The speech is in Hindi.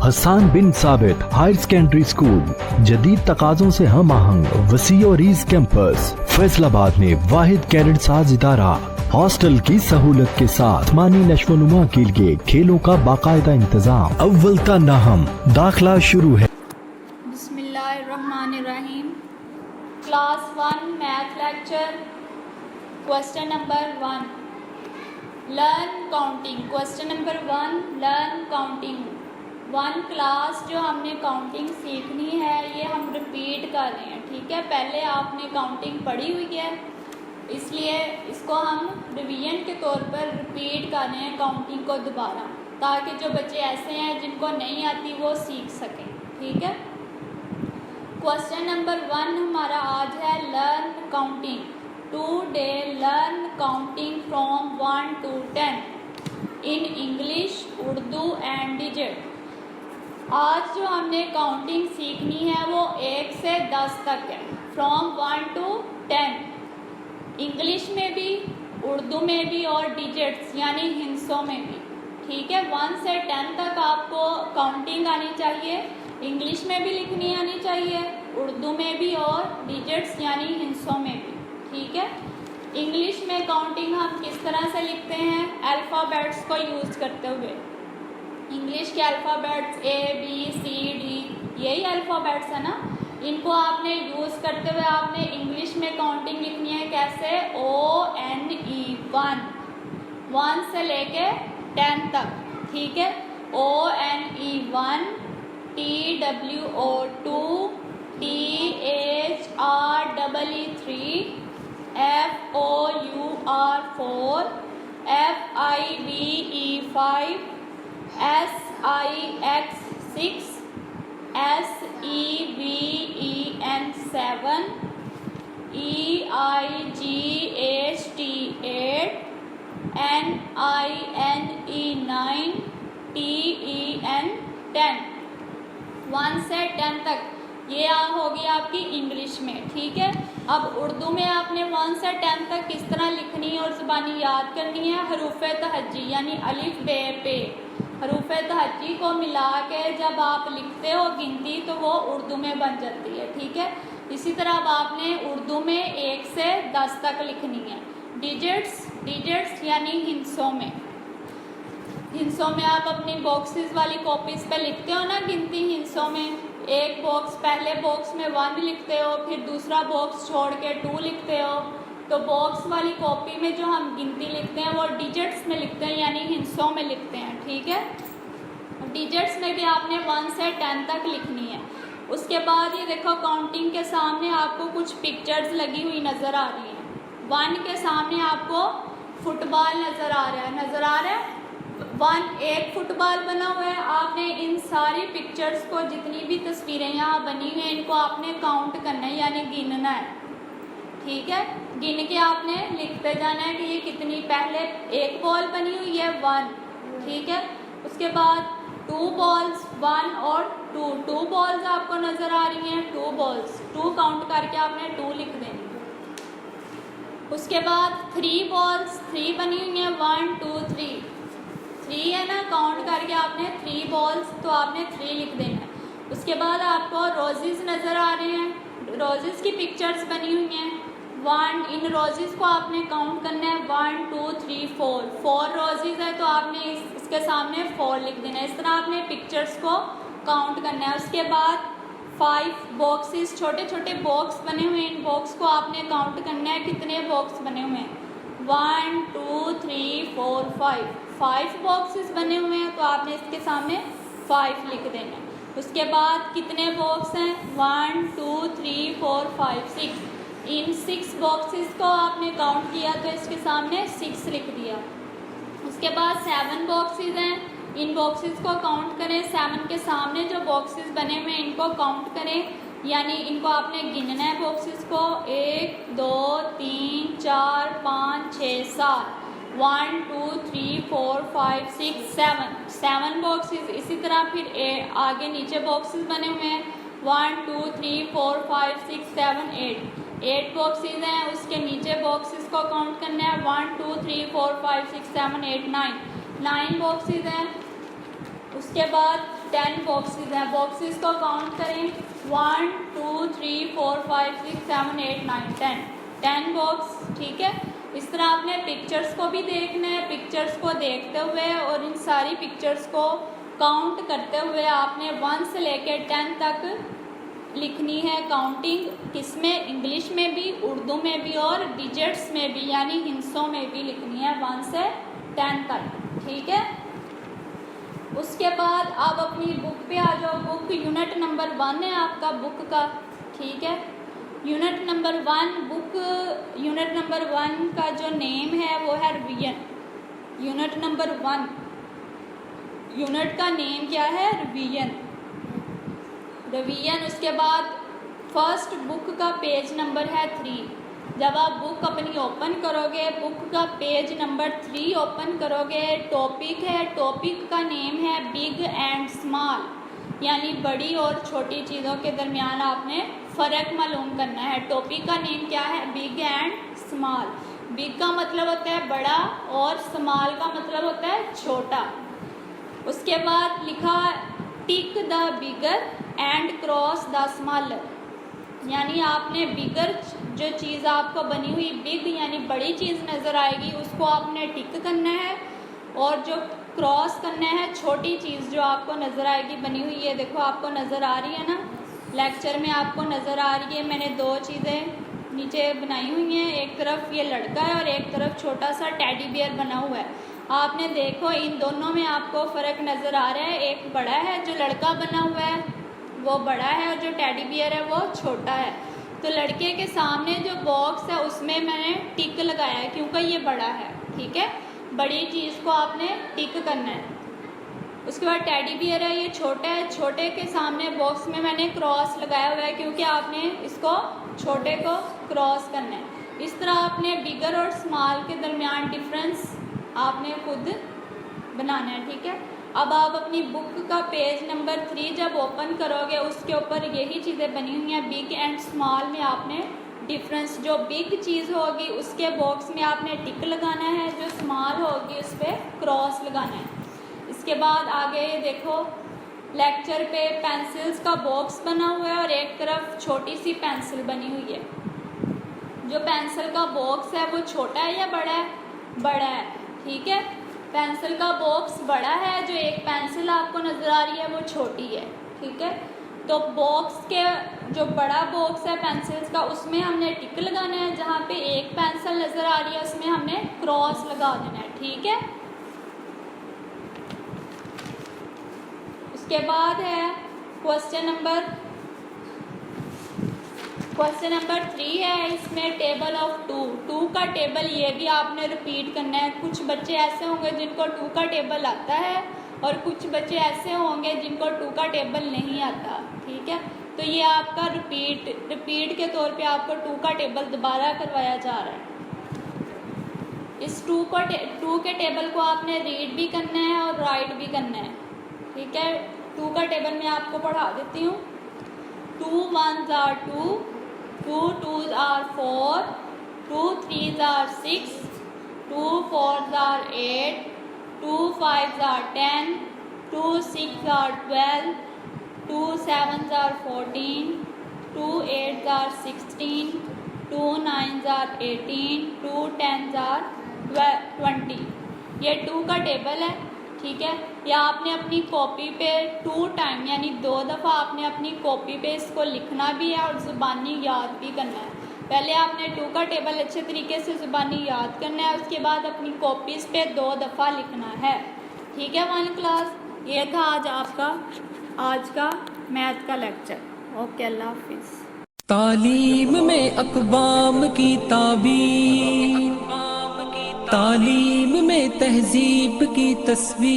हसन बिन साबित हायर सेकेंडरी स्कूल, जदीद तकाज़ों से हम आहंग वसी और ईज कैंपस, फैसलाबाद में वाहिद कैडेट साज इदारा, हॉस्टल की सहूलत के साथ मानी नशोनुमा के लिए खेलों का बाकायदा इंतजाम। अव्वल ता नाहम दाखिला शुरू है। बिस्मिल्लाहिर्रहमानिर्रहीम। Class 1 math lecture, question number 1 learn counting. Question number 1 learn counting. 1 class जो हमने काउंटिंग सीखनी है ये हम रिपीट कर रहे हैं, ठीक है। पहले आपने काउंटिंग पढ़ी हुई है, इसलिए इसको हम रिवीजन के तौर पर रिपीट कर रहे हैं काउंटिंग को दोबारा, ताकि जो बच्चे ऐसे हैं जिनको नहीं आती वो सीख सकें, ठीक है। क्वेश्चन नंबर 1 हमारा आज है learn counting. Today learn counting from 1 to 10 in English, Urdu and digit. आज जो हमने काउंटिंग सीखनी है वो 1 से 10 तक है, फ्रॉम 1 to 10, इंग्लिश में भी, उर्दू में भी और डिजिट्स यानी हिंसों में भी, ठीक है। 1 से 10 तक आपको काउंटिंग आनी चाहिए, इंग्लिश में भी लिखनी आनी चाहिए, उर्दू में भी और डिजिट्स यानी हिंसों में भी, ठीक है। इंग्लिश में काउंटिंग हम किस तरह से लिखते हैं, अल्फ़ाबेट्स को यूज़ करते हुए। इंग्लिश के अल्फ़ाबेट्स ABCD यही अल्फ़ाबेट्स है ना, इनको आपने यूज़ करते हुए आपने इंग्लिश में काउंटिंग लिखनी है कैसे, ONE 1 से लेके 10 तक, ठीक है। ONE 1, TWO 2, THREE 3, FOUR 4, FIVE 5, SIX 6, SEVEN 7, EIGHT 8, NINE 9, TEN 10। 1 से 10 तक ये होगी आपकी इंग्लिश में, ठीक है। अब उर्दू में आपने 1 से 10 तक किस तरह लिखनी है और ज़ुबानी याद करनी है, हरूफ़े तहज्जी यानी अलिफ बे पे, हरूफ़े तहज्जी को मिला के जब आप लिखते हो गिनती तो वो उर्दू में बन जाती है, ठीक है। इसी तरह अब आपने उर्दू में 1 से 10 तक लिखनी है। डिजिट्स यानी हिंसों में, हिंसों में आप अपनी बॉक्सेस वाली कॉपीज़ पे लिखते हो ना गिनती हिंसों में। एक बॉक्स, पहले बॉक्स में 1 लिखते हो, फिर दूसरा बॉक्स छोड़ के 2 लिखते हो, तो बॉक्स वाली कॉपी में जो हम गिनती लिखते हैं वो डिजिट्स में लिखते हैं यानी हिंसों में लिखते हैं, ठीक है। डिजिट्स में भी आपने 1 से 10 तक लिखनी है। उसके बाद ये देखो काउंटिंग के सामने आपको कुछ पिक्चर्स लगी हुई नज़र आ रही हैं। 1 के सामने आपको फुटबॉल नज़र आ रहा है, 1 एक फुटबॉल बना हुआ है। आपने इन सारी पिक्चर्स को, जितनी भी तस्वीरें यहाँ बनी हुई हैं, इनको आपने काउंट करना है यानी गिनना है, ठीक है। गिन के आपने लिखते जाना है कि ये कितनी, पहले एक बॉल बनी हुई है 1, ठीक है। उसके बाद 2 बॉल्स 1 और 2 बॉल्स आपको नज़र आ रही हैं, 2 बॉल्स, 2 काउंट करके आपने 2 लिख देनी। उसके बाद 3 बॉल्स, 3 बनी हुई हैं 1 2 3 है ना, काउंट करके आपने 3 बॉल्स तो आपने 3 लिख देना है। उसके बाद आपको रोजेज़ नज़र आ रहे हैं, रोजेज़ की पिक्चर्स बनी हुई हैं 1, इन रोजेज़ को आपने काउंट करना है 1 2 3 4 रोजेज़ है तो आपने इसके सामने 4 लिख देना है। इस तरह आपने पिक्चर्स को काउंट करना है। उसके बाद 5 बॉक्सेस, छोटे छोटे बॉक्स बने हुए हैं, इन बॉक्स को आपने काउंट करना है कितने बॉक्स बने हुए हैं, 1 2 3 4 5 बॉक्सेस बने हुए हैं तो आपने इसके सामने 5 लिख देना है। उसके बाद कितने बॉक्स हैं, 1 2 3 4 5 6, इन 6 बॉक्सेस को आपने काउंट किया तो इसके सामने 6 लिख दिया। उसके बाद 7 बॉक्सेस हैं, इन बॉक्सेस को काउंट करें, 7 के सामने जो बॉक्सेस बने हुए हैं इनको काउंट करें, यानी इनको आपने गिनना है बॉक्सेस को, 1 2 3 4 5 6 7, 1 2 3 4 5 6 7 बॉक्सेस। इसी तरह फिर आगे नीचे बॉक्सेस बने हुए हैं 1 2 3 4 5 6 7 8 बॉक्सेस हैं। उसके नीचे बॉक्सेस को काउंट करना है 1 2 3 4 5 6 7 8 9 बॉक्सेस हैं। उसके बाद 10 बॉक्सेस हैं, बॉक्सेस को काउंट करें 1 2 3 4 5 6 7 8 9 10 बॉक्स, ठीक है। इस तरह आपने पिक्चर्स को भी देखना है, पिक्चर्स को देखते हुए और इन सारी पिक्चर्स को काउंट करते हुए आपने 1 से लेकर 10 तक लिखनी है काउंटिंग, किसमें, इंग्लिश में भी, उर्दू में भी और डिजिट्स में भी यानी हिंसों में भी लिखनी है 1 से 10 तक, ठीक है। उसके बाद आप अपनी बुक पे आ जाओ। बुक यूनिट नंबर 1 है आपका बुक का, ठीक है। Unit number 1 book unit number 1 का जो नेम है वो है रिवीजन। यूनिट नंबर 1 यूनिट का नेम क्या है, रिवीजन। उसके बाद फर्स्ट बुक का पेज नंबर है 3। जब आप बुक अपनी ओपन करोगे, बुक का पेज नंबर 3 ओपन करोगे, टॉपिक है, टॉपिक का नेम है बिग एंड स्मॉल, यानी बड़ी और छोटी चीज़ों के दरमियान आपने फ़र्क मालूम करना है। टॉपिक का नेम क्या है, बिग एंड स्मॉल। बिग का मतलब होता है बड़ा और स्मॉल का मतलब होता है छोटा। उसके बाद लिखा tick the bigger and cross the smaller, यानी आपने बिगर जो चीज़ आपको बनी हुई बिग यानी बड़ी चीज़ नज़र आएगी उसको आपने टिक करना है, और जो क्रॉस करना है छोटी चीज़ जो आपको नज़र आएगी बनी हुई है, देखो आपको नज़र आ रही है ना, लेक्चर में आपको नज़र आ रही है। मैंने 2 चीज़ें नीचे बनाई हुई हैं, एक तरफ ये लड़का है और एक तरफ छोटा सा टेडी बियर बना हुआ है। आपने देखो इन दोनों में आपको फ़र्क नज़र आ रहा है, एक बड़ा है, जो लड़का बना हुआ है वो बड़ा है और जो टेडी बियर है वो छोटा है। तो लड़के के सामने जो बॉक्स है उसमें मैंने टिक लगाया है क्योंकि ये बड़ा है, ठीक है। बड़ी चीज़ को आपने टिक करना है। उसके बाद टेडी बियर है, ये छोटा है, छोटे के सामने बॉक्स में मैंने क्रॉस लगाया हुआ है क्योंकि आपने इसको छोटे को क्रॉस करना है। इस तरह आपने बिगर और स्मॉल के दरमियान डिफरेंस आपने खुद बनाना है, ठीक है। अब आप अपनी बुक का पेज नंबर 3 जब ओपन करोगे उसके ऊपर यही चीज़ें बनी हुई हैं, बिग एंड स्मॉल में आपने डिफरेंस, जो बिग चीज़ होगी उसके बॉक्स में आपने टिक लगाना है, जो स्मॉल होगी उस पर क्रॉस लगाना है। इसके बाद आगे देखो लेक्चर पे पेंसिल्स का बॉक्स बना हुआ है और एक तरफ छोटी सी पेंसिल बनी हुई है। जो पेंसिल का बॉक्स है वो छोटा है या बड़ा है, बड़ा है, ठीक है। पेंसिल का बॉक्स बड़ा है, जो एक पेंसिल आपको नज़र आ रही है वो छोटी है, ठीक है। तो बॉक्स के जो बड़ा बॉक्स है पेंसिल्स का उसमें हमने टिक लगाना है, जहाँ पे एक पेंसिल नज़र आ रही है उसमें हमने क्रॉस लगा देना है, ठीक है। उसके बाद है क्वेश्चन नंबर 3 है, इसमें टेबल ऑफ 2 का टेबल ये भी आपने रिपीट करना है। कुछ बच्चे ऐसे होंगे जिनको 2 का टेबल आता है और कुछ बच्चे ऐसे होंगे जिनको 2 का टेबल नहीं आता, ठीक है। तो ये आपका रिपीट के तौर पे आपको 2 का टेबल दोबारा करवाया जा रहा है। इस 2 के टेबल को आपने रीड भी करना है और राइट भी करना है, ठीक है। 2 का टेबल मैं आपको पढ़ा देती हूँ। 2 1s are 2, 2 2s are 4, 2 3s are 6, 2 4s are 8, 2 5s are 10, 2 6s are 12, 2 7s are 14, 2 8s are 16, 2 9s are 18, 2 10s are 20। ये 2 का टेबल है, ठीक है। या आपने अपनी कॉपी पे 2 टाइम यानी 2 दफ़ा आपने अपनी कॉपी पे इसको लिखना भी है और ज़ुबानी याद भी करना है। पहले आपने 2 का टेबल अच्छे तरीके से ज़ुबानी याद करना है, उसके बाद अपनी कॉपीज़ पे 2 दफ़ा लिखना है, ठीक है। 1 क्लास ये था आज का मैथ का लेक्चर। ओके, अल्लाह हाफिज़। तालीम में अक़वाम की ताबीर, तालीम में तहज़ीब की तस्वीर।